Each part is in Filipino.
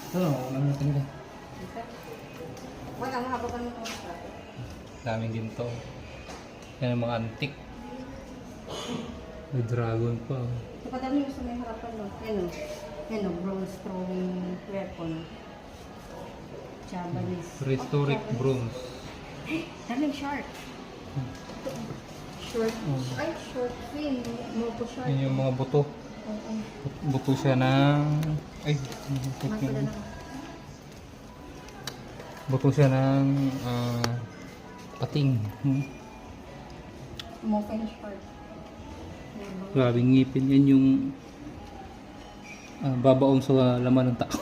Ano, wala natin ka. Wala, mahaba ka nito. Daming ginto. Yan ang mga antik. May dragon pa. So, kadami yung sa may harapan, no? Yan o, bronze throwing weapon. Japanese. Prehistoric bronze. Daming shark. Short. Ay, short fin. Mopo shark. Yan yung mga buto. Oo. Buto siya ng... Ay, Masala na. buto siya ng pating. Mopo shark. Grabing ngipin. Yan yung babaong sa laman ng tao.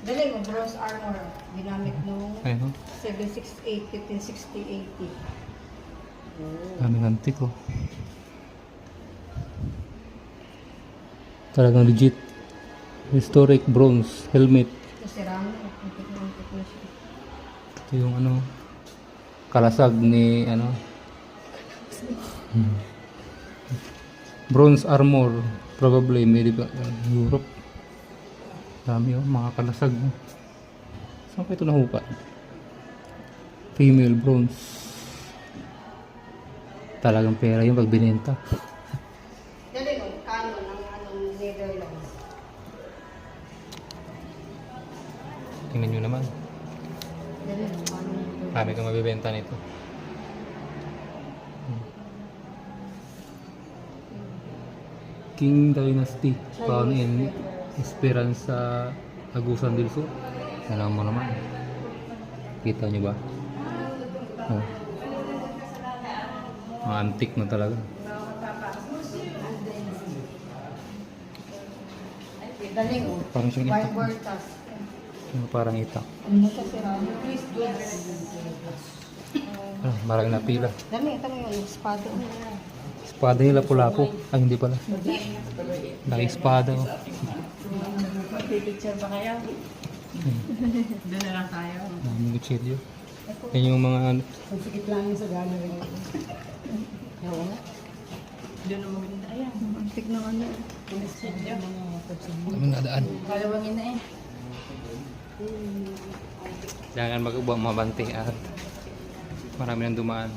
Dali mo, bronze armor. Ginamit nung Ayun. 768, 1560, 80. Daming antik oh. Talagang legit. Historic bronze helmet. Kasi rami, antik na siya. Ito yung ano, kalasag ni ano. Bronze armor, probably made in Europe. Dami oh, mga kalasag. Saan pa ito nahupa? Female bronze. Talagang pera yung pag binenta. Dali mo, canon ng Netherlands. Tingnan nyo naman. Dali mo, canon ng Netherlands. Marami kang mabibenta nito. King Dynasty, found in Esperanza, Agusan del Sur. Alam mo naman. Kita nyo ba? Oh. Mga antik na talaga. Dali mo, Parang siyang itak. Barbertas. Parang itak. Ano sa sirami? Please do. Maraming napila. Dami, ito mo yung espada. Espada nila lapu-lapu. Ay, hindi pala. Dahil espada. Oh. Picture ba kayo? Doon na lang tayo. Daming kutsilyo. Yan yung mga ano. Ang sikit lang yung sa gana rin. Oo. Doon na maganda. Ayan. Antik na ano. Daming nadaan. Kalawangin na eh. Jangan mag-ubang mabante at marami nang dumaan.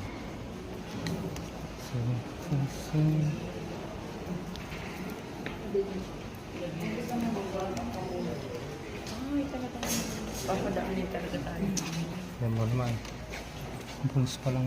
Ay, talaga. Papadaan din talaga tayo. Yan mo naman. Bulls pa lang